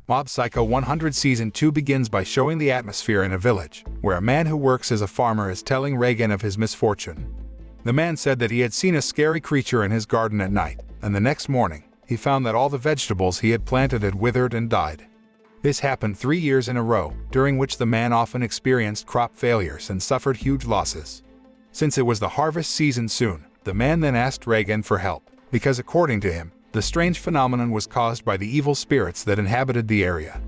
Mob Psycho 100 Season 2 begins by showing the atmosphere in a village, where a man who works as a farmer is telling Reigen of his misfortune. The man said that he had seen a scary creature in his garden at night, and the next morning, he found that all the vegetables he had planted had withered and died. This happened 3 years in a row, during which the man often experienced crop failures and suffered huge losses. Since it was the harvest season soon, the man then asked Reigen for help, because according to him, the strange phenomenon was caused by the evil spirits that inhabited the area.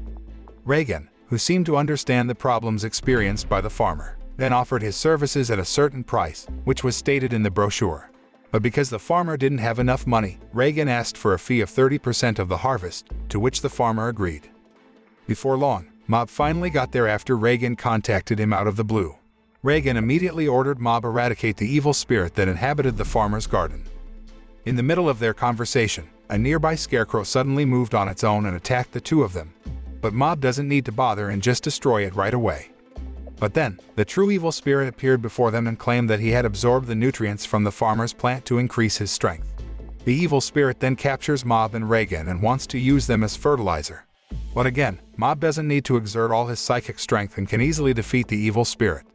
Reigen, who seemed to understand the problems experienced by the farmer, then offered his services at a certain price, which was stated in the brochure. But because the farmer didn't have enough money, Reigen asked for a fee of 30% of the harvest, to which the farmer agreed. Before long, Mob finally got there after Reigen contacted him out of the blue. Reigen immediately ordered Mob eradicate the evil spirit that inhabited the farmer's garden. In the middle of their conversation, a nearby scarecrow suddenly moved on its own and attacked the two of them. But Mob doesn't need to bother and just destroy it right away. But then, the true evil spirit appeared before them and claimed that he had absorbed the nutrients from the farmer's plant to increase his strength. The evil spirit then captures Mob and Reigen and wants to use them as fertilizer. But again, Mob doesn't need to exert all his psychic strength and can easily defeat the evil spirit.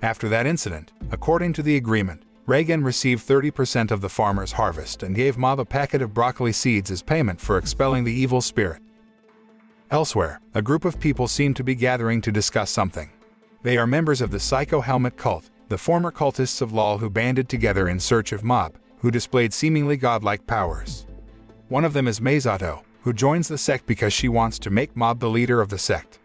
After that incident, according to the agreement, Reigen received 30% of the farmer's harvest and gave Mob a packet of broccoli seeds as payment for expelling the evil spirit. Elsewhere, a group of people seem to be gathering to discuss something. They are members of the Psycho Helmet cult, the former cultists of LOL who banded together in search of Mob, who displayed seemingly godlike powers. One of them is Misato, who joins the sect because she wants to make Mob the leader of the sect.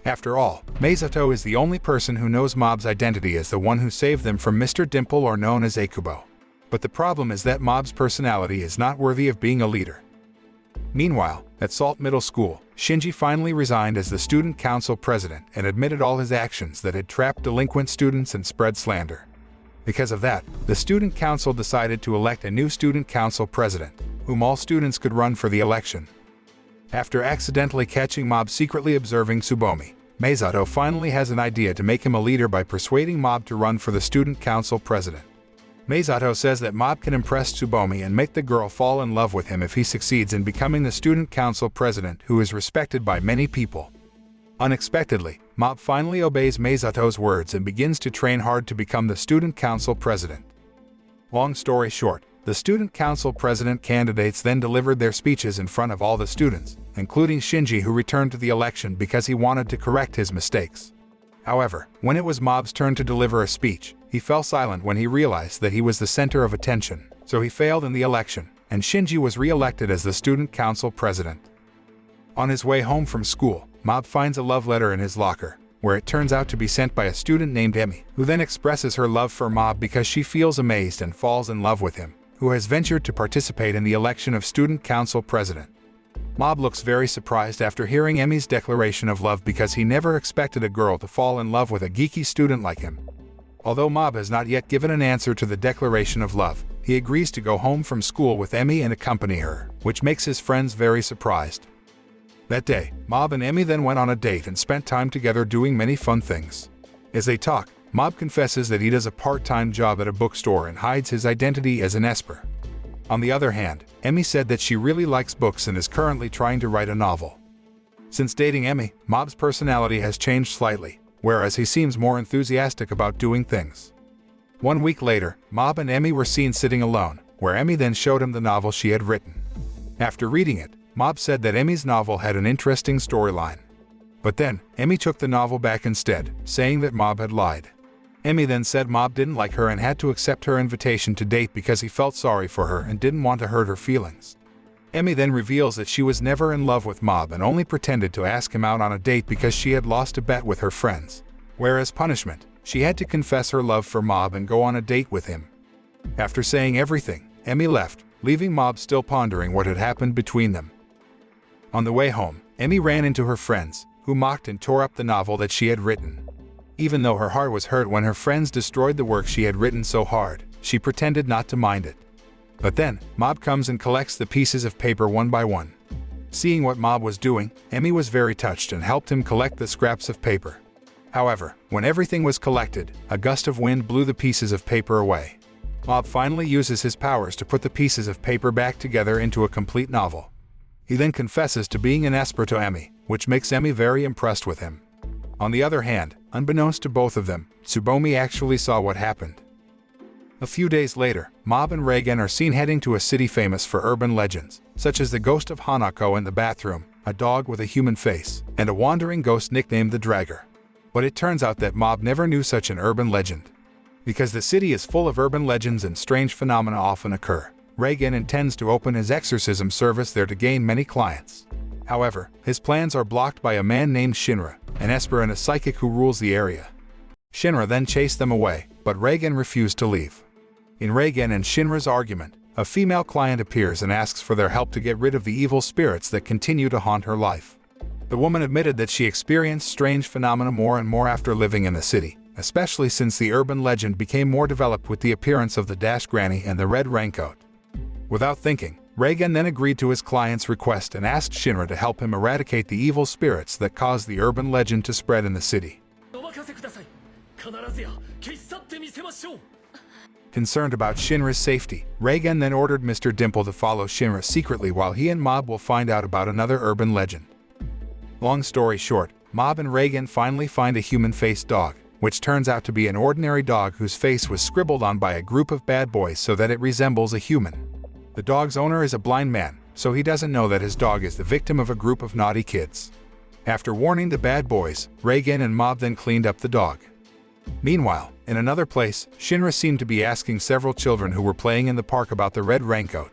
After all, Misato is the only person who knows Mob's identity as the one who saved them from Mr. Dimple, or known as Akubo. But the problem is that Mob's personality is not worthy of being a leader. Meanwhile, at Salt Middle School, Shinji finally resigned as the student council president and admitted all his actions that had trapped delinquent students and spread slander. Because of that, the student council decided to elect a new student council president, whom all students could run for the election. After accidentally catching Mob secretly observing Tsubomi, Misato finally has an idea to make him a leader by persuading Mob to run for the student council president. Misato says that Mob can impress Tsubomi and make the girl fall in love with him if he succeeds in becoming the student council president, who is respected by many people. Unexpectedly, Mob finally obeys Misato's words and begins to train hard to become the student council president. Long story short, the student council president candidates then delivered their speeches in front of all the students, including Shinji, who returned to the election because he wanted to correct his mistakes. However, when it was Mob's turn to deliver a speech, he fell silent when he realized that he was the center of attention, so he failed in the election, and Shinji was re-elected as the student council president. On his way home from school, Mob finds a love letter in his locker, where it turns out to be sent by a student named Emi, who then expresses her love for Mob because she feels amazed and falls in love with him, who has ventured to participate in the election of student council president. Mob looks very surprised after hearing Emi's declaration of love because he never expected a girl to fall in love with a geeky student like him. Although Mob has not yet given an answer to the declaration of love, he agrees to go home from school with Emi and accompany her, which makes his friends very surprised. That day, Mob and Emi then went on a date and spent time together doing many fun things. As they talk, Mob confesses that he does a part-time job at a bookstore and hides his identity as an Esper. On the other hand, Emi said that she really likes books and is currently trying to write a novel. Since dating Emi, Mob's personality has changed slightly, whereas he seems more enthusiastic about doing things. 1 week later, Mob and Emi were seen sitting alone, where Emi then showed him the novel she had written. After reading it, Mob said that Emi's novel had an interesting storyline. But then, Emi took the novel back instead, saying that Mob had lied. Emi then said Mob didn't like her and had to accept her invitation to date because he felt sorry for her and didn't want to hurt her feelings. Emi then reveals that she was never in love with Mob and only pretended to ask him out on a date because she had lost a bet with her friends. Whereas punishment, she had to confess her love for Mob and go on a date with him. After saying everything, Emi left, leaving Mob still pondering what had happened between them. On the way home, Emi ran into her friends, who mocked and tore up the novel that she had written. Even though her heart was hurt when her friends destroyed the work she had written so hard, she pretended not to mind it. But then, Mob comes and collects the pieces of paper one by one. Seeing what Mob was doing, Emi was very touched and helped him collect the scraps of paper. However, when everything was collected, a gust of wind blew the pieces of paper away. Mob finally uses his powers to put the pieces of paper back together into a complete novel. He then confesses to being an esper to Emi, which makes Emi very impressed with him. On the other hand, unbeknownst to both of them, Tsubomi actually saw what happened. A few days later, Mob and Reigen are seen heading to a city famous for urban legends, such as the ghost of Hanako in the bathroom, a dog with a human face, and a wandering ghost nicknamed the Dragger. But it turns out that Mob never knew such an urban legend. Because the city is full of urban legends and strange phenomena often occur, Reigen intends to open his exorcism service there to gain many clients. However, his plans are blocked by a man named Shinra, an esper and a psychic who rules the area. Shinra then chased them away, but Reigen refused to leave. In Reigen and Shinra's argument, a female client appears and asks for their help to get rid of the evil spirits that continue to haunt her life. The woman admitted that she experienced strange phenomena more and more after living in the city, especially since the urban legend became more developed with the appearance of the Dash Granny and the Red Raincoat. Without thinking, Reigen then agreed to his client's request and asked Shinra to help him eradicate the evil spirits that caused the urban legend to spread in the city. Concerned about Shinra's safety, Reigen then ordered Mr. Dimple to follow Shinra secretly while he and Mob will find out about another urban legend. Long story short, Mob and Reigen finally find a human-faced dog, which turns out to be an ordinary dog whose face was scribbled on by a group of bad boys so that it resembles a human. The dog's owner is a blind man, so he doesn't know that his dog is the victim of a group of naughty kids. After warning the bad boys, Reigen and Mob then cleaned up the dog. Meanwhile, in another place, Shinra seemed to be asking several children who were playing in the park about the Red Raincoat.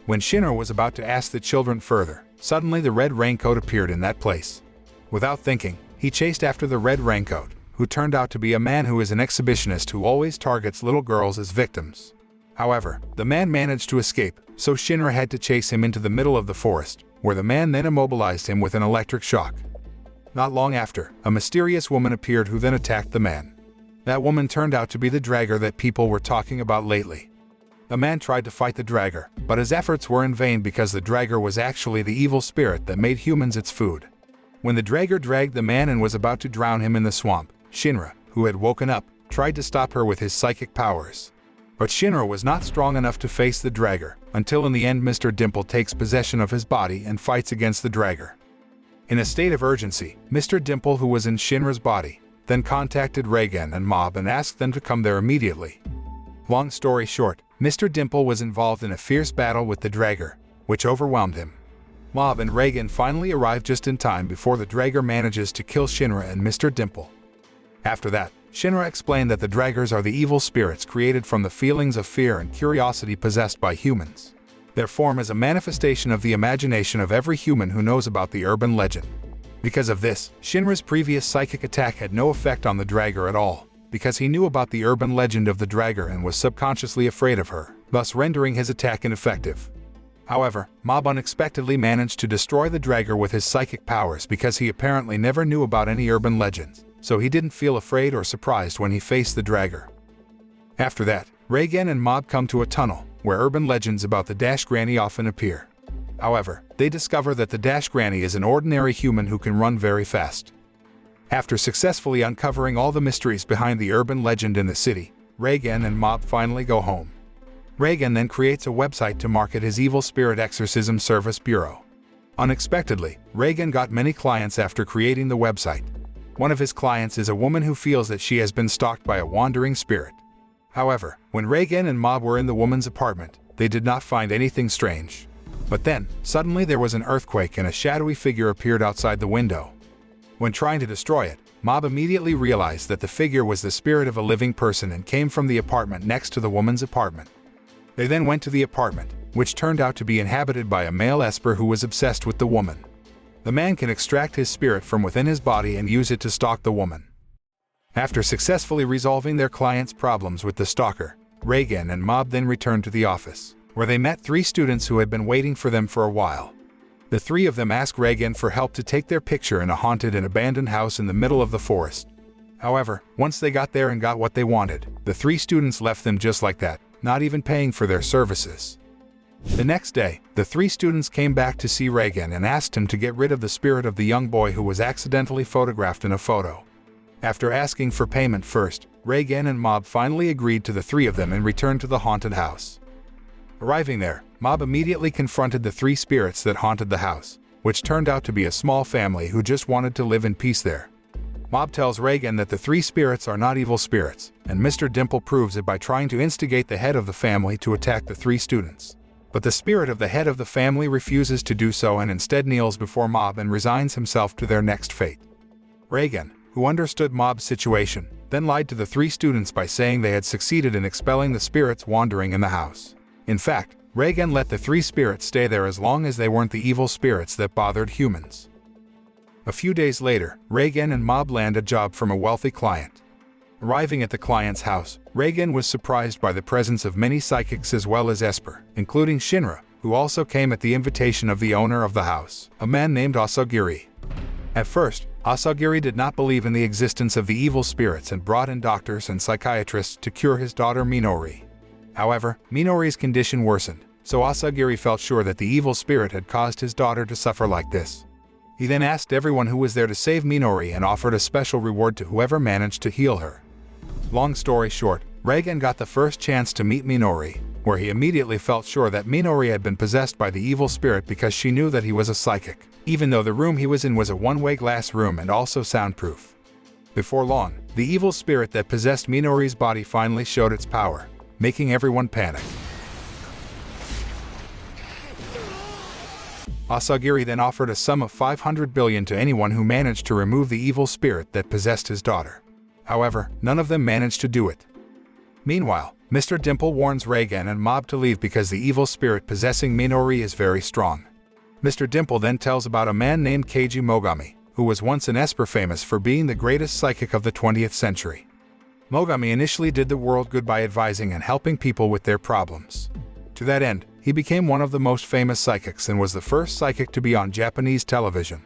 When Shinra was about to ask the children further, suddenly the Red Raincoat appeared in that place. Without thinking, he chased after the Red Raincoat, who turned out to be a man who is an exhibitionist who always targets little girls as victims. However, the man managed to escape, so Shinra had to chase him into the middle of the forest, where the man then immobilized him with an electric shock. Not long after, a mysterious woman appeared who then attacked the man. That woman turned out to be the Dragger that people were talking about lately. The man tried to fight the Dragger, but his efforts were in vain because the Dragger was actually the evil spirit that made humans its food. When the Dragger dragged the man and was about to drown him in the swamp, Shinra, who had woken up, tried to stop her with his psychic powers. But Shinra was not strong enough to face the Dragger, until in the end Mr. Dimple takes possession of his body and fights against the Dragger. In a state of urgency, Mr. Dimple, who was in Shinra's body, then contacted Reigen and Mob and asked them to come there immediately. Long story short, Mr. Dimple was involved in a fierce battle with the Dragger, which overwhelmed him. Mob and Reigen finally arrive just in time before the Dragger manages to kill Shinra and Mr. Dimple. After that, Shinra explained that the Draggers are the evil spirits created from the feelings of fear and curiosity possessed by humans. Their form is a manifestation of the imagination of every human who knows about the urban legend. Because of this, Shinra's previous psychic attack had no effect on the Dragger at all, because he knew about the urban legend of the Dragger and was subconsciously afraid of her, thus rendering his attack ineffective. However, Mob unexpectedly managed to destroy the Dragger with his psychic powers because he apparently never knew about any urban legends, so he didn't feel afraid or surprised when he faced the Dragger. After that, Reigen and Mob come to a tunnel, where urban legends about the Dash Granny often appear. However, they discover that the Dash Granny is an ordinary human who can run very fast. After successfully uncovering all the mysteries behind the urban legend in the city, Reigen and Mob finally go home. Reigen then creates a website to market his evil spirit exorcism service bureau. Unexpectedly, Reigen got many clients after creating the website. One of his clients is a woman who feels that she has been stalked by a wandering spirit. However, when Reigen and Mob were in the woman's apartment, they did not find anything strange. But then, suddenly there was an earthquake and a shadowy figure appeared outside the window. When trying to destroy it, Mob immediately realized that the figure was the spirit of a living person and came from the apartment next to the woman's apartment. They then went to the apartment, which turned out to be inhabited by a male esper who was obsessed with the woman. The man can extract his spirit from within his body and use it to stalk the woman. After successfully resolving their client's problems with the stalker, Reigen and Mob then returned to the office, where they met 3 students who had been waiting for them for a while. The 3 of them asked Reigen for help to take their picture in a haunted and abandoned house in the middle of the forest. However, once they got there and got what they wanted, the 3 students left them just like that, not even paying for their services. The next day, the 3 students came back to see Reigen and asked him to get rid of the spirit of the young boy who was accidentally photographed in a photo. After asking for payment first, Reigen and Mob finally agreed to the 3 of them and returned to the haunted house. Arriving there, Mob immediately confronted the three spirits that haunted the house, which turned out to be a small family who just wanted to live in peace there. Mob tells Reigen that the three spirits are not evil spirits, and Mr. Dimple proves it by trying to instigate the head of the family to attack the three students. But the spirit of the head of the family refuses to do so and instead kneels before Mob and resigns himself to their next fate. Reigen, who understood Mob's situation, then lied to the three students by saying they had succeeded in expelling the spirits wandering in the house. In fact, Reigen let the three spirits stay there as long as they weren't the evil spirits that bothered humans. A few days later, Reigen and Mob land a job from a wealthy client. Arriving at the client's house, Reigen was surprised by the presence of many psychics as well as Esper, including Shinra, who also came at the invitation of the owner of the house, a man named Asagiri. At first, Asagiri did not believe in the existence of the evil spirits and brought in doctors and psychiatrists to cure his daughter Minori. However, Minori's condition worsened, so Asagiri felt sure that the evil spirit had caused his daughter to suffer like this. He then asked everyone who was there to save Minori and offered a special reward to whoever managed to heal her. Long story short, Reigen got the first chance to meet Minori, where he immediately felt sure that Minori had been possessed by the evil spirit because she knew that he was a psychic, even though the room he was in was a one-way glass room and also soundproof. Before long, the evil spirit that possessed Minori's body finally showed its power, making everyone panic. Asagiri then offered a sum of 500 billion to anyone who managed to remove the evil spirit that possessed his daughter. However, none of them managed to do it. Meanwhile, Mr. Dimple warns Reigen and Mob to leave because the evil spirit possessing Minori is very strong. Mr. Dimple then tells about a man named Keiji Mogami, who was once an Esper famous for being the greatest psychic of the 20th century. Mogami initially did the world good by advising and helping people with their problems. To that end, he became one of the most famous psychics and was the first psychic to be on Japanese television.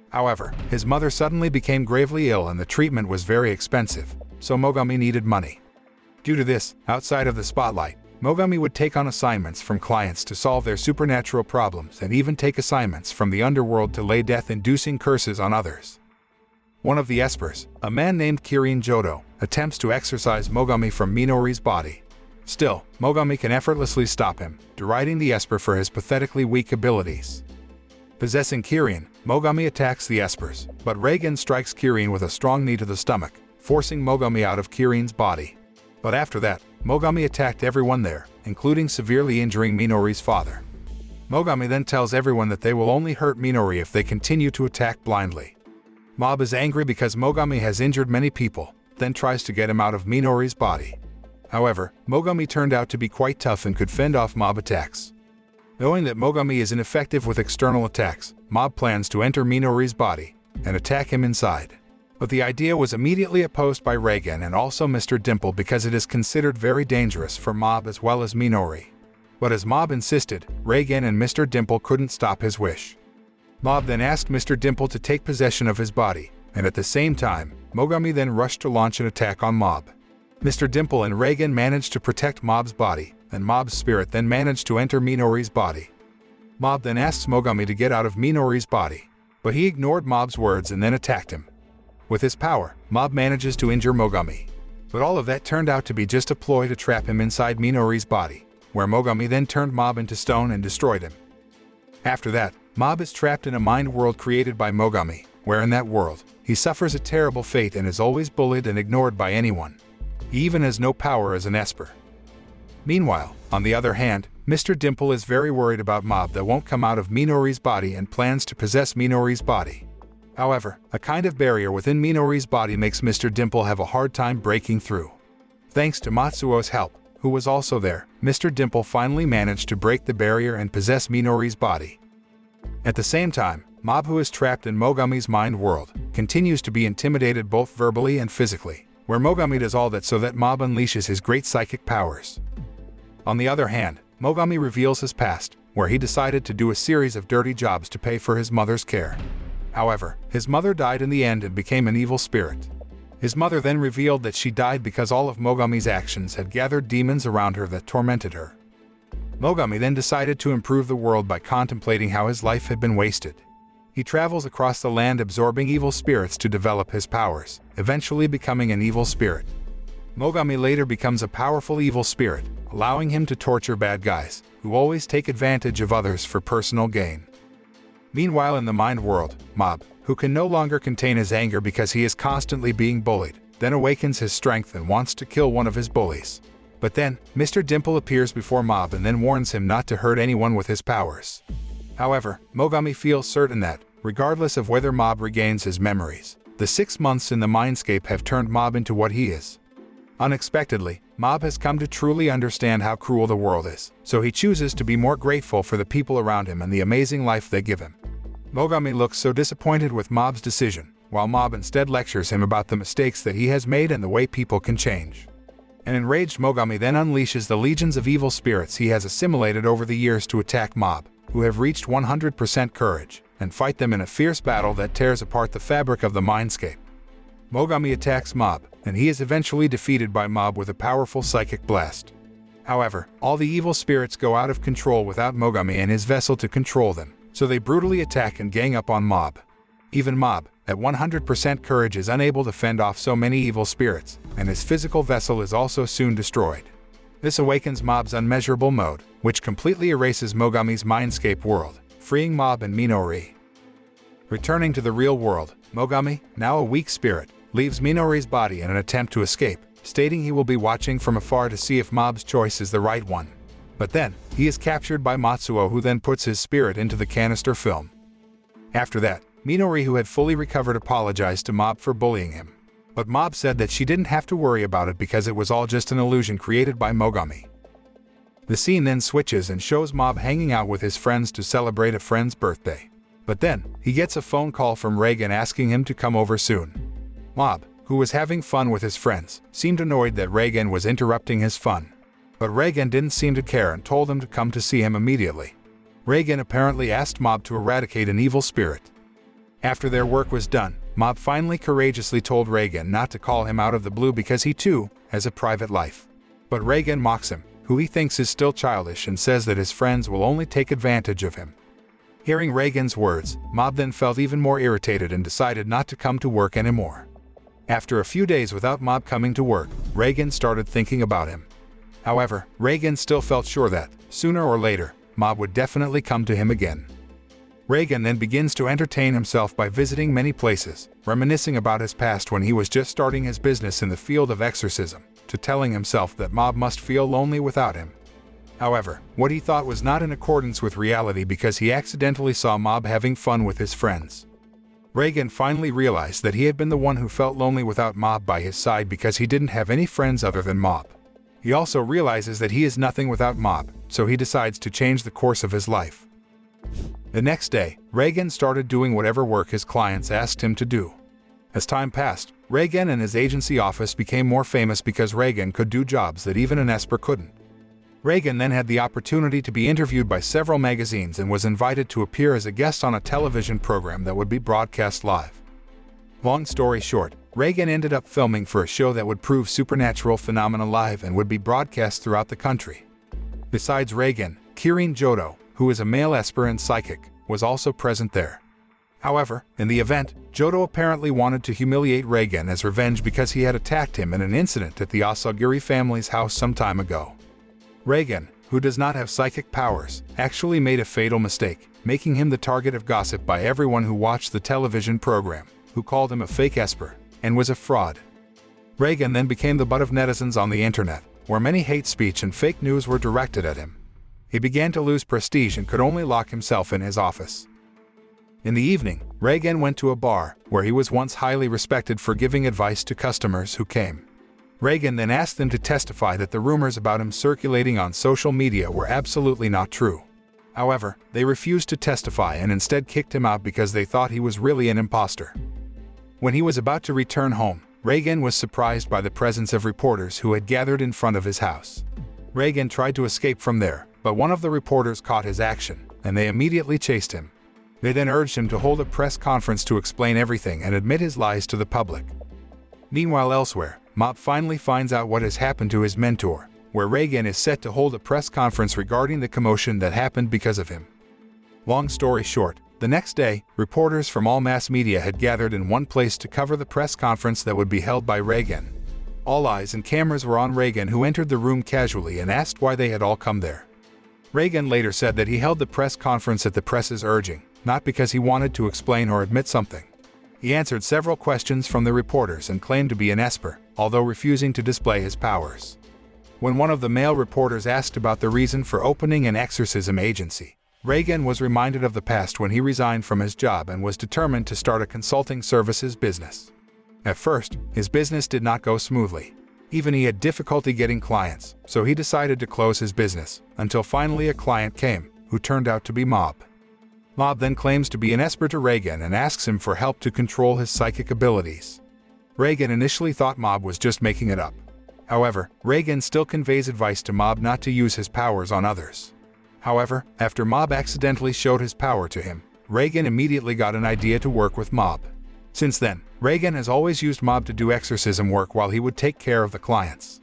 However, his mother suddenly became gravely ill and the treatment was very expensive, so Mogami needed money. Due to this, outside of the spotlight, Mogami would take on assignments from clients to solve their supernatural problems and even take assignments from the underworld to lay death-inducing curses on others. One of the Espers, a man named Kirin Jodo, attempts to exorcise Mogami from Minori's body. Still, Mogami can effortlessly stop him, deriding the Esper for his pathetically weak abilities. Possessing Kirin, Mogami attacks the Espers, but Reigen strikes Kirin with a strong knee to the stomach, forcing Mogami out of Kirin's body. But after that, Mogami attacked everyone there, including severely injuring Minori's father. Mogami then tells everyone that they will only hurt Minori if they continue to attack blindly. Mob is angry because Mogami has injured many people, then tries to get him out of Minori's body. However, Mogami turned out to be quite tough and could fend off Mob attacks. Knowing that Mogami is ineffective with external attacks, Mob plans to enter Minori's body and attack him inside. But the idea was immediately opposed by Reigen and also Mr. Dimple because it is considered very dangerous for Mob as well as Minori. But as Mob insisted, Reigen and Mr. Dimple couldn't stop his wish. Mob then asked Mr. Dimple to take possession of his body, and at the same time, Mogami then rushed to launch an attack on Mob. Mr. Dimple and Reigen managed to protect Mob's body, and Mob's spirit then managed to enter Minori's body. Mob then asks Mogami to get out of Minori's body, but he ignored Mob's words and then attacked him. With his power, Mob manages to injure Mogami. But all of that turned out to be just a ploy to trap him inside Minori's body, where Mogami then turned Mob into stone and destroyed him. After that, Mob is trapped in a mind world created by Mogami, where in that world, he suffers a terrible fate and is always bullied and ignored by anyone. He even has no power as an Esper. Meanwhile, on the other hand, Mr. Dimple is very worried about Mob that won't come out of Minori's body and plans to possess Minori's body. However, a kind of barrier within Minori's body makes Mr. Dimple have a hard time breaking through. Thanks to Matsuo's help, who was also there, Mr. Dimple finally managed to break the barrier and possess Minori's body. At the same time, Mob, who is trapped in Mogami's mind world, continues to be intimidated both verbally and physically, where Mogami does all that so that Mob unleashes his great psychic powers. On the other hand, Mogami reveals his past, where he decided to do a series of dirty jobs to pay for his mother's care. However, his mother died in the end and became an evil spirit. His mother then revealed that she died because all of Mogami's actions had gathered demons around her that tormented her. Mogami then decided to improve the world by contemplating how his life had been wasted. He travels across the land absorbing evil spirits to develop his powers, eventually becoming an evil spirit. Mogami later becomes a powerful evil spirit, allowing him to torture bad guys, who always take advantage of others for personal gain. Meanwhile, in the mind world, Mob, who can no longer contain his anger because he is constantly being bullied, then awakens his strength and wants to kill one of his bullies. But then, Mr. Dimple appears before Mob and then warns him not to hurt anyone with his powers. However, Mogami feels certain that, regardless of whether Mob regains his memories, the 6 months in the mindscape have turned Mob into what he is. Unexpectedly, Mob has come to truly understand how cruel the world is, so he chooses to be more grateful for the people around him and the amazing life they give him. Mogami looks so disappointed with Mob's decision, while Mob instead lectures him about the mistakes that he has made and the way people can change. An enraged Mogami then unleashes the legions of evil spirits he has assimilated over the years to attack Mob, who have reached 100% courage, and fight them in a fierce battle that tears apart the fabric of the mindscape. Mogami attacks Mob, and he is eventually defeated by Mob with a powerful psychic blast. However, all the evil spirits go out of control without Mogami and his vessel to control them, so they brutally attack and gang up on Mob. Even Mob, at 100% courage, is unable to fend off so many evil spirits, and his physical vessel is also soon destroyed. This awakens Mob's unmeasurable mode, which completely erases Mogami's mindscape world, freeing Mob and Minori. Returning to the real world, Mogami, now a weak spirit, leaves Minori's body in an attempt to escape, stating he will be watching from afar to see if Mob's choice is the right one. But then, he is captured by Matsuo, who then puts his spirit into the canister film. After that, Minori, who had fully recovered, apologized to Mob for bullying him. But Mob said that she didn't have to worry about it because it was all just an illusion created by Mogami. The scene then switches and shows Mob hanging out with his friends to celebrate a friend's birthday. But then, he gets a phone call from Reigen asking him to come over soon. Mob, who was having fun with his friends, seemed annoyed that Reigen was interrupting his fun. But Reigen didn't seem to care and told him to come to see him immediately. Reigen apparently asked Mob to eradicate an evil spirit. After their work was done, Mob finally courageously told Reigen not to call him out of the blue because he too has a private life. But Reigen mocks him, who he thinks is still childish, and says that his friends will only take advantage of him. Hearing Reigen's words, Mob then felt even more irritated and decided not to come to work anymore. After a few days without Mob coming to work, Reigen started thinking about him. However, Reigen still felt sure that, sooner or later, Mob would definitely come to him again. Reigen then begins to entertain himself by visiting many places, reminiscing about his past when he was just starting his business in the field of exorcism, to telling himself that Mob must feel lonely without him. However, what he thought was not in accordance with reality because he accidentally saw Mob having fun with his friends. Reigen finally realized that he had been the one who felt lonely without Mob by his side because he didn't have any friends other than Mob. He also realizes that he is nothing without Mob, so he decides to change the course of his life. The next day, Reigen started doing whatever work his clients asked him to do. As time passed, Reigen and his agency office became more famous because Reigen could do jobs that even an Esper couldn't. Reigen then had the opportunity to be interviewed by several magazines and was invited to appear as a guest on a television program that would be broadcast live. Long story short, Reigen ended up filming for a show that would prove supernatural phenomena live and would be broadcast throughout the country. Besides Reigen, Kirin Jodo, who is a male Esper and psychic, was also present there. However, in the event, Jodo apparently wanted to humiliate Reigen as revenge because he had attacked him in an incident at the Asagiri family's house some time ago. Reigen, who does not have psychic powers, actually made a fatal mistake, making him the target of gossip by everyone who watched the television program, who called him a fake Esper, and was a fraud. Reigen then became the butt of netizens on the internet, where many hate speech and fake news were directed at him. He began to lose prestige and could only lock himself in his office. In the evening, Reigen went to a bar, where he was once highly respected for giving advice to customers who came. Reigen then asked them to testify that the rumors about him circulating on social media were absolutely not true. However, they refused to testify and instead kicked him out because they thought he was really an imposter. When he was about to return home, Reigen was surprised by the presence of reporters who had gathered in front of his house. Reigen tried to escape from there, but one of the reporters caught his action, and they immediately chased him. They then urged him to hold a press conference to explain everything and admit his lies to the public. Meanwhile, elsewhere, Mob finally finds out what has happened to his mentor, where Reigen is set to hold a press conference regarding the commotion that happened because of him. Long story short, the next day, reporters from all mass media had gathered in one place to cover the press conference that would be held by Reigen. All eyes and cameras were on Reigen, who entered the room casually and asked why they had all come there. Reigen later said that he held the press conference at the press's urging, not because he wanted to explain or admit something. He answered several questions from the reporters and claimed to be an esper, although refusing to display his powers. When one of the male reporters asked about the reason for opening an exorcism agency, Reigen was reminded of the past when he resigned from his job and was determined to start a consulting services business. At first, his business did not go smoothly. Even he had difficulty getting clients, so he decided to close his business, until finally a client came, who turned out to be Mob. Mob then claims to be an esper to Reigen and asks him for help to control his psychic abilities. Reigen initially thought Mob was just making it up. However, Reigen still conveys advice to Mob not to use his powers on others. However, after Mob accidentally showed his power to him, Reigen immediately got an idea to work with Mob. Since then, Reigen has always used Mob to do exorcism work while he would take care of the clients.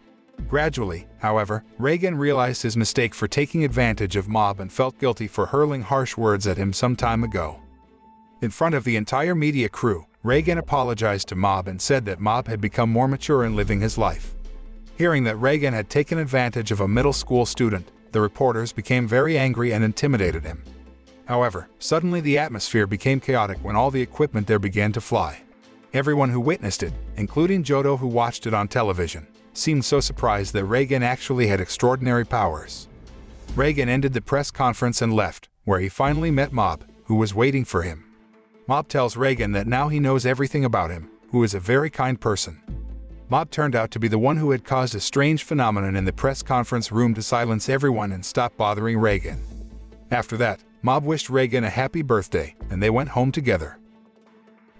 Gradually, however, Reigen realized his mistake for taking advantage of Mob and felt guilty for hurling harsh words at him some time ago. In front of the entire media crew, Reigen apologized to Mob and said that Mob had become more mature in living his life. Hearing that Reigen had taken advantage of a middle school student, the reporters became very angry and intimidated him. However, suddenly the atmosphere became chaotic when all the equipment there began to fly. Everyone who witnessed it, including Jodo who watched it on television, seemed so surprised that Reigen actually had extraordinary powers. Reigen ended the press conference and left, where he finally met Mob, who was waiting for him. Mob tells Reigen that now he knows everything about him, who is a very kind person. Mob turned out to be the one who had caused a strange phenomenon in the press conference room to silence everyone and stop bothering Reigen. After that, Mob wished Reigen a happy birthday, and they went home together.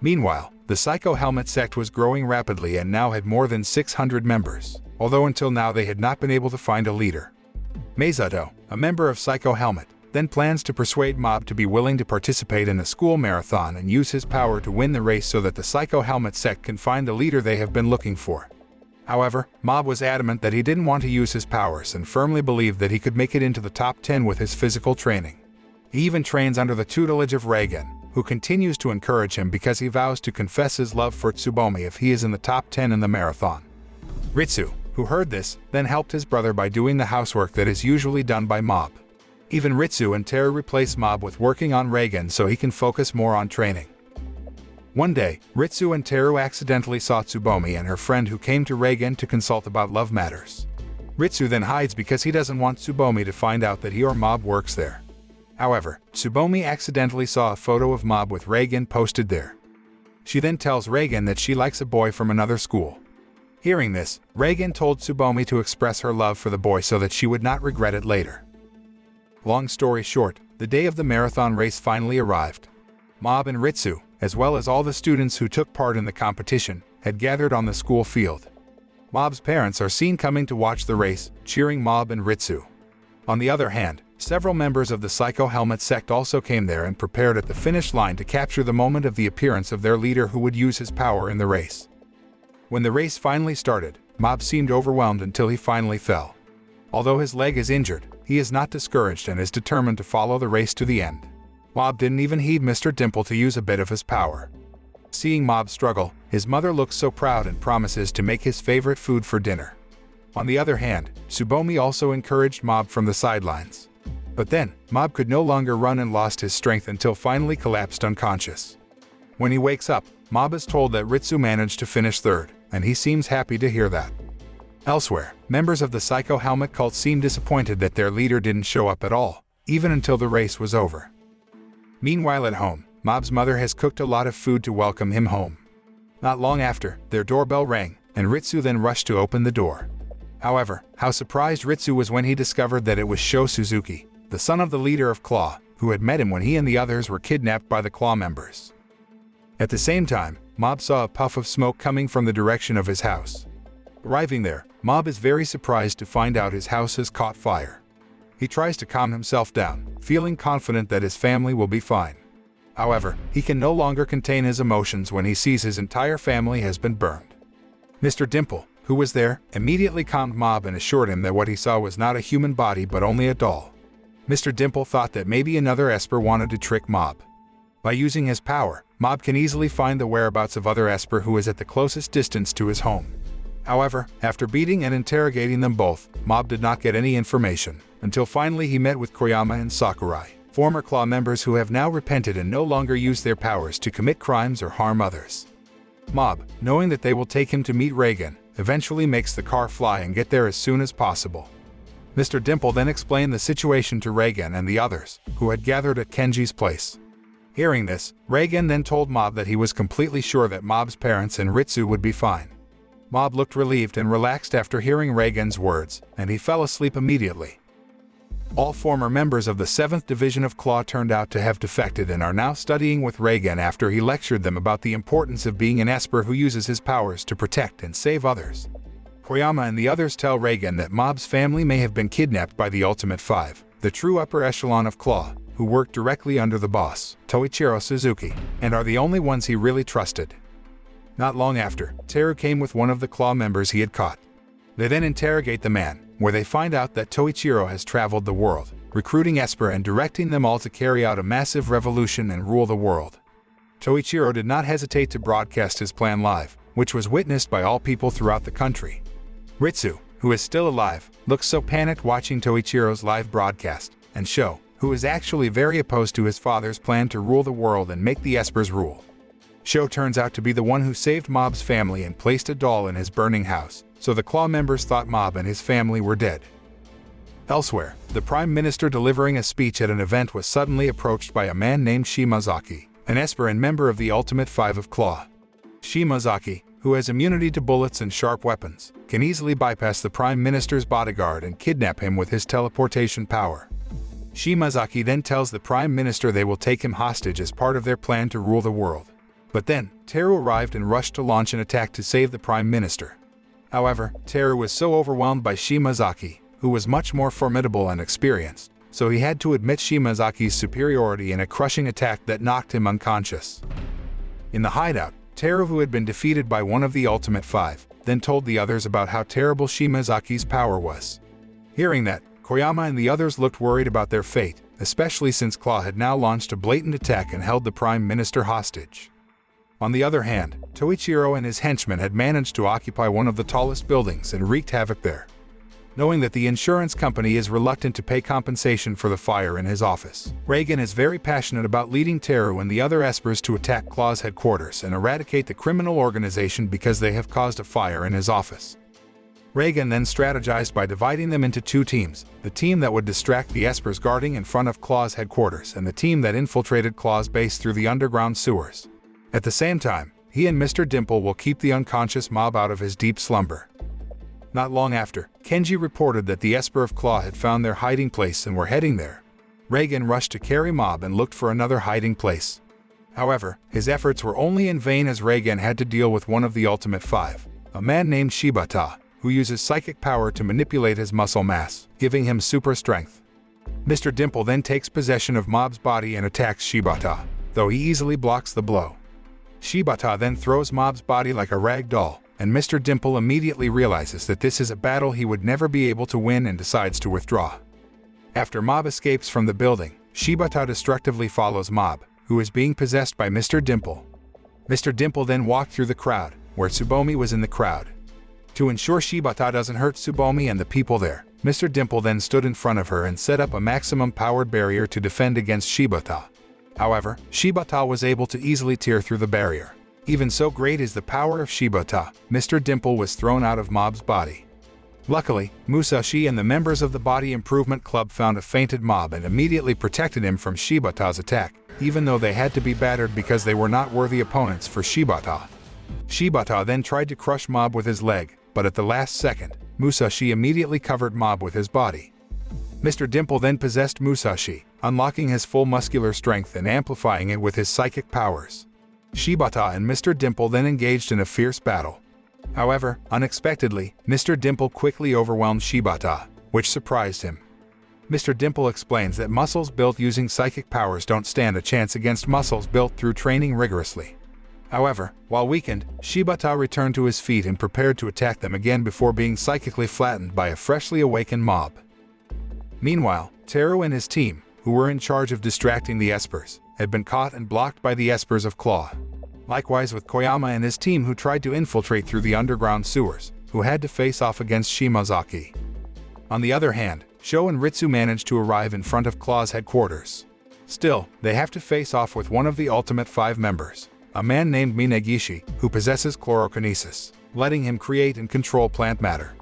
Meanwhile, the Psycho Helmet sect was growing rapidly and now had more than 600 members, although until now they had not been able to find a leader. Meizuto, a member of Psycho Helmet, then plans to persuade Mob to be willing to participate in a school marathon and use his power to win the race so that the Psycho Helmet sect can find the leader they have been looking for. However, Mob was adamant that he didn't want to use his powers and firmly believed that he could make it into the top 10 with his physical training. He even trains under the tutelage of Reigen, who continues to encourage him because he vows to confess his love for Tsubomi if he is in the top 10 in the marathon. Ritsu, who heard this, then helped his brother by doing the housework that is usually done by Mob. Even Ritsu and Teru replace Mob with working on Reigen so he can focus more on training. One day, Ritsu and Teru accidentally saw Tsubomi and her friend who came to Reigen to consult about love matters. Ritsu then hides because he doesn't want Tsubomi to find out that he or Mob works there. However, Tsubomi accidentally saw a photo of Mob with Reigen posted there. She then tells Reigen that she likes a boy from another school. Hearing this, Reigen told Tsubomi to express her love for the boy so that she would not regret it later. Long story short, the day of the marathon race finally arrived. Mob and Ritsu, as well as all the students who took part in the competition, had gathered on the school field. Mob's parents are seen coming to watch the race, cheering Mob and Ritsu. On the other hand, several members of the Psycho Helmet sect also came there and prepared at the finish line to capture the moment of the appearance of their leader who would use his power in the race. When the race finally started, Mob seemed overwhelmed until he finally fell. Although his leg is injured, he is not discouraged and is determined to follow the race to the end. Mob didn't even heed Mr. Dimple to use a bit of his power. Seeing Mob struggle, his mother looks so proud and promises to make his favorite food for dinner. On the other hand, Tsubomi also encouraged Mob from the sidelines. But then, Mob could no longer run and lost his strength until finally collapsed unconscious. When he wakes up, Mob is told that Ritsu managed to finish third, and he seems happy to hear that. Elsewhere, members of the Psycho Helmet cult seem disappointed that their leader didn't show up at all, even until the race was over. Meanwhile at home, Mob's mother has cooked a lot of food to welcome him home. Not long after, their doorbell rang, and Ritsu then rushed to open the door. However, how surprised Ritsu was when he discovered that it was Sho Suzuki, the son of the leader of Claw, who had met him when he and the others were kidnapped by the Claw members. At the same time, Mob saw a puff of smoke coming from the direction of his house. Arriving there, Mob is very surprised to find out his house has caught fire. He tries to calm himself down, feeling confident that his family will be fine. However, he can no longer contain his emotions when he sees his entire family has been burned. Mr. Dimple, who was there, immediately calmed Mob and assured him that what he saw was not a human body but only a doll. Mr. Dimple thought that maybe another Esper wanted to trick Mob. By using his power, Mob can easily find the whereabouts of other Esper who is at the closest distance to his home. However, after beating and interrogating them both, Mob did not get any information, until finally he met with Kageyama and Sakurai, former Claw members who have now repented and no longer use their powers to commit crimes or harm others. Mob, knowing that they will take him to meet Reigen, eventually makes the car fly and get there as soon as possible. Mr. Dimple then explained the situation to Reigen and the others, who had gathered at Kenji's place. Hearing this, Reigen then told Mob that he was completely sure that Mob's parents and Ritsu would be fine. Mob looked relieved and relaxed after hearing Reigen's words, and he fell asleep immediately. All former members of the 7th Division of Claw turned out to have defected and are now studying with Reigen after he lectured them about the importance of being an Esper who uses his powers to protect and save others. Kageyama and the others tell Reigen that Mob's family may have been kidnapped by the Ultimate Five, the true upper echelon of Claw, who work directly under the boss, Toichiro Suzuki, and are the only ones he really trusted. Not long after, Teru came with one of the Claw members he had caught. They then interrogate the man, where they find out that Toichiro has traveled the world, recruiting Esper and directing them all to carry out a massive revolution and rule the world. Toichiro did not hesitate to broadcast his plan live, which was witnessed by all people throughout the country. Ritsu, who is still alive, looks so panicked watching Toichiro's live broadcast, and Sho, who is actually very opposed to his father's plan to rule the world and make the Espers rule. Sho turns out to be the one who saved Mob's family and placed a doll in his burning house, so the Claw members thought Mob and his family were dead. Elsewhere, the Prime Minister delivering a speech at an event was suddenly approached by a man named Shimazaki, an Esper and member of the Ultimate Five of Claw. Shimazaki, who has immunity to bullets and sharp weapons, can easily bypass the Prime Minister's bodyguard and kidnap him with his teleportation power. Shimazaki then tells the Prime Minister they will take him hostage as part of their plan to rule the world. But then, Teru arrived and rushed to launch an attack to save the Prime Minister. However, Teru was so overwhelmed by Shimazaki, who was much more formidable and experienced, so he had to admit Shimazaki's superiority in a crushing attack that knocked him unconscious. In the hideout, Teru, who had been defeated by one of the Ultimate Five, then told the others about how terrible Shimazaki's power was. Hearing that, Kageyama and the others looked worried about their fate, especially since Claw had now launched a blatant attack and held the Prime Minister hostage. On the other hand, Toichiro and his henchmen had managed to occupy one of the tallest buildings and wreaked havoc there. Knowing that the insurance company is reluctant to pay compensation for the fire in his office, Reigen is very passionate about leading Teru and the other Espers to attack Claw's headquarters and eradicate the criminal organization because they have caused a fire in his office. Reigen then strategized by dividing them into two teams, the team that would distract the Espers guarding in front of Claw's headquarters and the team that infiltrated Claw's base through the underground sewers. At the same time, he and Mr. Dimple will keep the unconscious Mob out of his deep slumber. Not long after, Kenji reported that the Esper of Claw had found their hiding place and were heading there. Reigen rushed to carry Mob and looked for another hiding place. However, his efforts were only in vain as Reigen had to deal with one of the Ultimate Five, a man named Shibata, who uses psychic power to manipulate his muscle mass, giving him super strength. Mr. Dimple then takes possession of Mob's body and attacks Shibata, though he easily blocks the blow. Shibata then throws Mob's body like a rag doll, and Mr. Dimple immediately realizes that this is a battle he would never be able to win and decides to withdraw. After Mob escapes from the building, Shibata destructively follows Mob, who is being possessed by Mr. Dimple. Mr. Dimple then walked through the crowd, where Tsubomi was in the crowd. To ensure Shibata doesn't hurt Tsubomi and the people there, Mr. Dimple then stood in front of her and set up a maximum-powered barrier to defend against Shibata. However, Shibata was able to easily tear through the barrier. Even so great is the power of Shibata, Mr. Dimple was thrown out of Mob's body. Luckily, Musashi and the members of the Body Improvement Club found a fainted Mob and immediately protected him from Shibata's attack, even though they had to be battered because they were not worthy opponents for Shibata. Shibata then tried to crush Mob with his leg, but at the last second, Musashi immediately covered Mob with his body. Mr. Dimple then possessed Musashi, unlocking his full muscular strength and amplifying it with his psychic powers. Shibata and Mr. Dimple then engaged in a fierce battle. However, unexpectedly, Mr. Dimple quickly overwhelmed Shibata, which surprised him. Mr. Dimple explains that muscles built using psychic powers don't stand a chance against muscles built through training rigorously. However, while weakened, Shibata returned to his feet and prepared to attack them again before being psychically flattened by a freshly awakened Mob. Meanwhile, Teru and his team, who were in charge of distracting the Espers, had been caught and blocked by the Espers of Claw. Likewise with Kageyama and his team who tried to infiltrate through the underground sewers, who had to face off against Shimazaki. On the other hand, Sho and Ritsu manage to arrive in front of Claw's headquarters. Still, they have to face off with one of the Ultimate 5 members, a man named Minagishi, who possesses chlorokinesis, letting him create and control plant matter.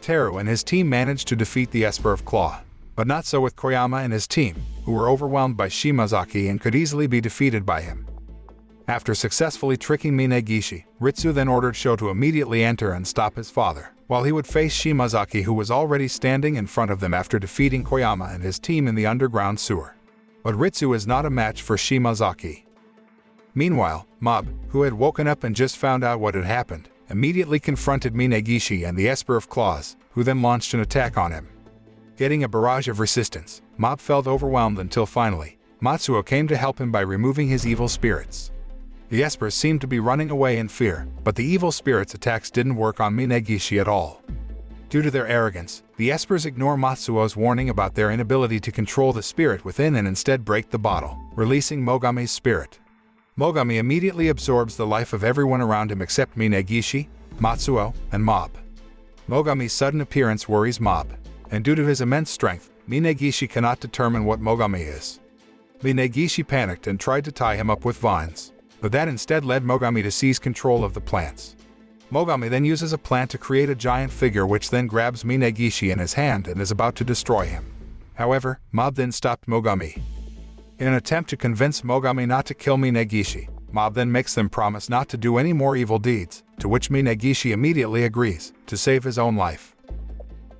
Teru and his team manage to defeat the Esper of Claw, but not so with Koyama and his team, who were overwhelmed by Shimazaki and could easily be defeated by him. After successfully tricking Minagishi, Ritsu then ordered Sho to immediately enter and stop his father, while he would face Shimazaki, who was already standing in front of them after defeating Koyama and his team in the underground sewer. But Ritsu is not a match for Shimazaki. Meanwhile, Mob, who had woken up and just found out what had happened, immediately confronted Minagishi and the Esper of Claws, who then launched an attack on him. Getting a barrage of resistance, Mob felt overwhelmed until finally, Matsuo came to help him by removing his evil spirits. The Espers seemed to be running away in fear, but the evil spirits' attacks didn't work on Minagishi at all. Due to their arrogance, the Espers ignore Matsuo's warning about their inability to control the spirit within and instead break the bottle, releasing Mogami's spirit. Mogami immediately absorbs the life of everyone around him except Minagishi, Matsuo, and Mob. Mogami's sudden appearance worries Mob, and due to his immense strength, Minagishi cannot determine what Mogami is. Minagishi panicked and tried to tie him up with vines, but that instead led Mogami to seize control of the plants. Mogami then uses a plant to create a giant figure which then grabs Minagishi in his hand and is about to destroy him. However, Mob then stopped Mogami. In an attempt to convince Mogami not to kill Minagishi, Mob then makes them promise not to do any more evil deeds, to which Minagishi immediately agrees, to save his own life.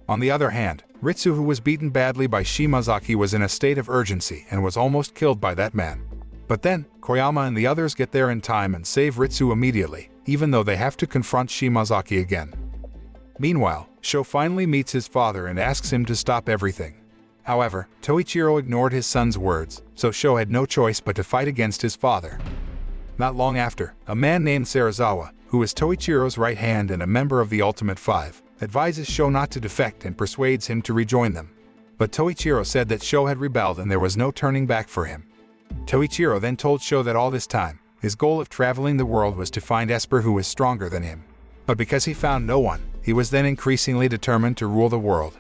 On the other hand, Ritsu, who was beaten badly by Shimazaki, was in a state of urgency and was almost killed by that man. But then, Koyama and the others get there in time and save Ritsu immediately, even though they have to confront Shimazaki again. Meanwhile, Sho finally meets his father and asks him to stop everything. However, Toichiro ignored his son's words, so Sho had no choice but to fight against his father. Not long after, a man named Serizawa, who is Toichiro's right hand and a member of the Ultimate 5, advises Sho not to defect and persuades him to rejoin them. But Toichiro said that Sho had rebelled and there was no turning back for him. Toichiro then told Sho that all this time, his goal of traveling the world was to find Esper who was stronger than him. But because he found no one, he was then increasingly determined to rule the world.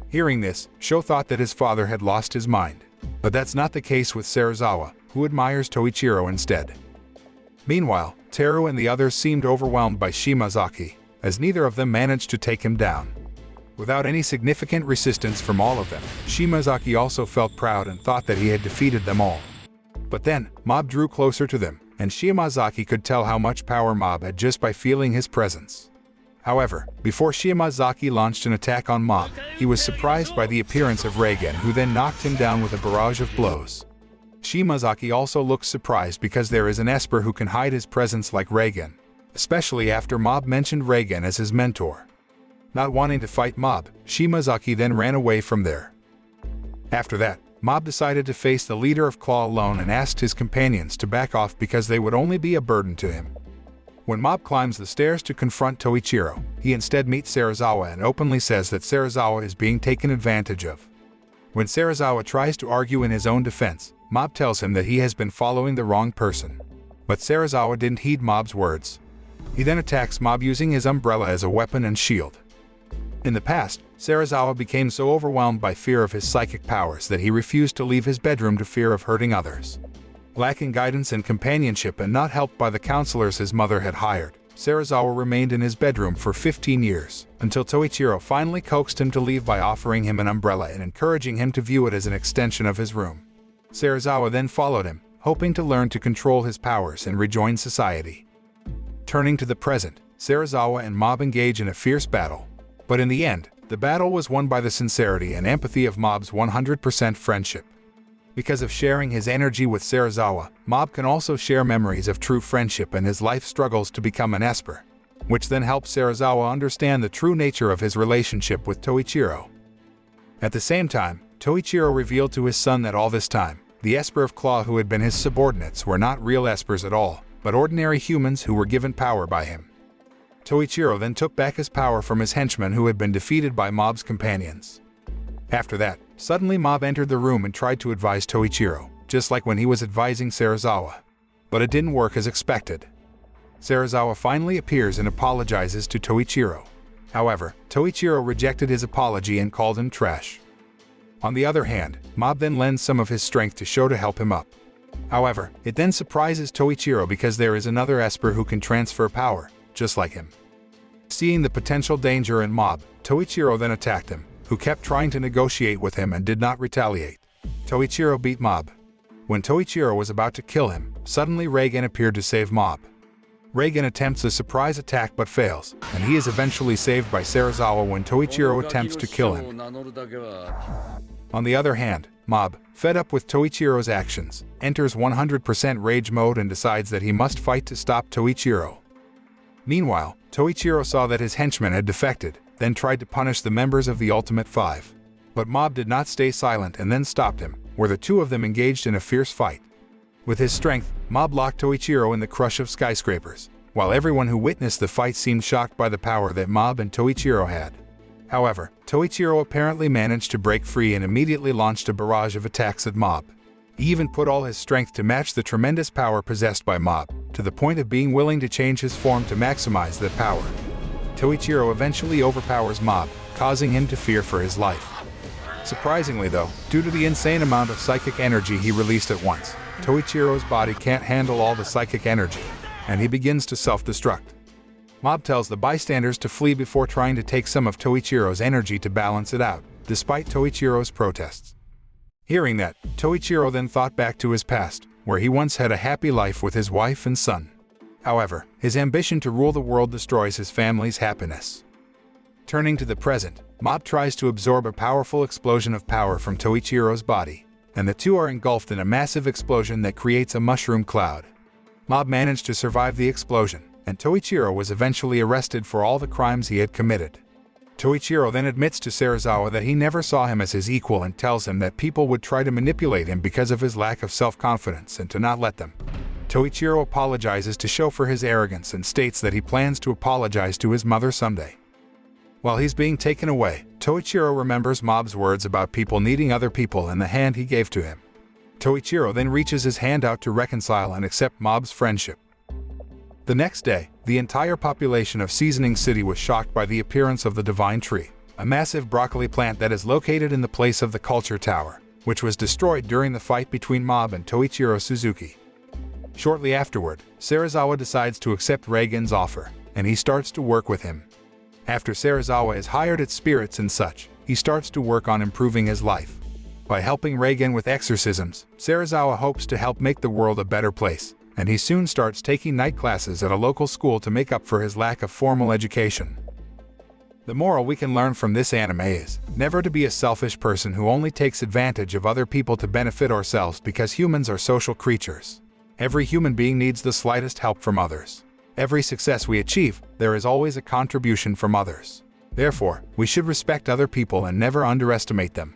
Hearing this, Sho thought that his father had lost his mind. But that's not the case with Serizawa, who admires Toichiro instead. Meanwhile, Teru and the others seemed overwhelmed by Shimazaki, as neither of them managed to take him down. Without any significant resistance from all of them, Shimazaki also felt proud and thought that he had defeated them all. But then, Mob drew closer to them, and Shimazaki could tell how much power Mob had just by feeling his presence. However, before Shimazaki launched an attack on Mob, he was surprised by the appearance of Reigen, who then knocked him down with a barrage of blows. Shimazaki also looks surprised because there is an Esper who can hide his presence like Reigen, especially after Mob mentioned Reigen as his mentor. Not wanting to fight Mob, Shimazaki then ran away from there. After that, Mob decided to face the leader of Claw alone and asked his companions to back off because they would only be a burden to him. When Mob climbs the stairs to confront Toichiro, he instead meets Serizawa and openly says that Serizawa is being taken advantage of. When Serizawa tries to argue in his own defense, Mob tells him that he has been following the wrong person. But Serizawa didn't heed Mob's words. He then attacks Mob using his umbrella as a weapon and shield. In the past, Serizawa became so overwhelmed by fear of his psychic powers that he refused to leave his bedroom to fear of hurting others. Lacking guidance and companionship and not helped by the counselors his mother had hired, Serizawa remained in his bedroom for 15 years, until Toichiro finally coaxed him to leave by offering him an umbrella and encouraging him to view it as an extension of his room. Serizawa then followed him, hoping to learn to control his powers and rejoin society. Turning to the present, Serizawa and Mob engage in a fierce battle. But in the end, the battle was won by the sincerity and empathy of Mob's 100% friendship. Because of sharing his energy with Serizawa, Mob can also share memories of true friendship and his life struggles to become an Esper, which then helps Serizawa understand the true nature of his relationship with Toichiro. At the same time, Toichiro revealed to his son that all this time, the Esper of Claw who had been his subordinates were not real Espers at all, but ordinary humans who were given power by him. Toichiro then took back his power from his henchmen who had been defeated by Mob's companions. After that, suddenly Mob entered the room and tried to advise Toichiro, just like when he was advising Serizawa. But it didn't work as expected. Serizawa finally appears and apologizes to Toichiro, However, Toichiro rejected his apology and called him trash. On the other hand, Mob then lends some of his strength to Sho to help him up. However, it then surprises Toichiro because there is another Esper who can transfer power, just like him. Seeing the potential danger in Mob, Toichiro then attacked him, who kept trying to negotiate with him and did not retaliate. Toichiro beat Mob. When Toichiro was about to kill him, suddenly Reigen appeared to save Mob. Reigen attempts a surprise attack but fails, and he is eventually saved by Serizawa when Toichiro attempts to kill him. On the other hand, Mob, fed up with Toichiro's actions, enters 100% rage mode and decides that he must fight to stop Toichiro. Meanwhile, Toichiro saw that his henchmen had defected, then tried to punish the members of the Ultimate Five. But Mob did not stay silent and then stopped him, where the two of them engaged in a fierce fight. With his strength, Mob locked Toichiro in the crush of skyscrapers, while everyone who witnessed the fight seemed shocked by the power that Mob and Toichiro had. However, Toichiro apparently managed to break free and immediately launched a barrage of attacks at Mob. He even put all his strength to match the tremendous power possessed by Mob, to the point of being willing to change his form to maximize that power. Toichiro eventually overpowers Mob, causing him to fear for his life. Surprisingly though, due to the insane amount of psychic energy he released at once, Toichiro's body can't handle all the psychic energy, and he begins to self-destruct. Mob tells the bystanders to flee before trying to take some of Toichiro's energy to balance it out, despite Toichiro's protests. Hearing that, Toichiro then thought back to his past, where he once had a happy life with his wife and son. However, his ambition to rule the world destroys his family's happiness. Turning to the present, Mob tries to absorb a powerful explosion of power from Toichiro's body, and the two are engulfed in a massive explosion that creates a mushroom cloud. Mob managed to survive the explosion, and Toichiro was eventually arrested for all the crimes he had committed. Toichiro then admits to Serizawa that he never saw him as his equal and tells him that people would try to manipulate him because of his lack of self-confidence and to not let them. Toichiro apologizes to Sho for his arrogance and states that he plans to apologize to his mother someday. While he's being taken away, Toichiro remembers Mob's words about people needing other people and the hand he gave to him. Toichiro then reaches his hand out to reconcile and accept Mob's friendship. The next day, the entire population of Seasoning City was shocked by the appearance of the Divine Tree, a massive broccoli plant that is located in the place of the Culture Tower, which was destroyed during the fight between Mob and Toichiro Suzuki. Shortly afterward, Serizawa decides to accept Reigen's offer, and he starts to work with him. After Serizawa is hired at Spirits and such, he starts to work on improving his life. By helping Reigen with exorcisms, Serizawa hopes to help make the world a better place, and he soon starts taking night classes at a local school to make up for his lack of formal education. The moral we can learn from this anime is never to be a selfish person who only takes advantage of other people to benefit ourselves, because humans are social creatures. Every human being needs the slightest help from others. Every success we achieve, there is always a contribution from others. Therefore, we should respect other people and never underestimate them.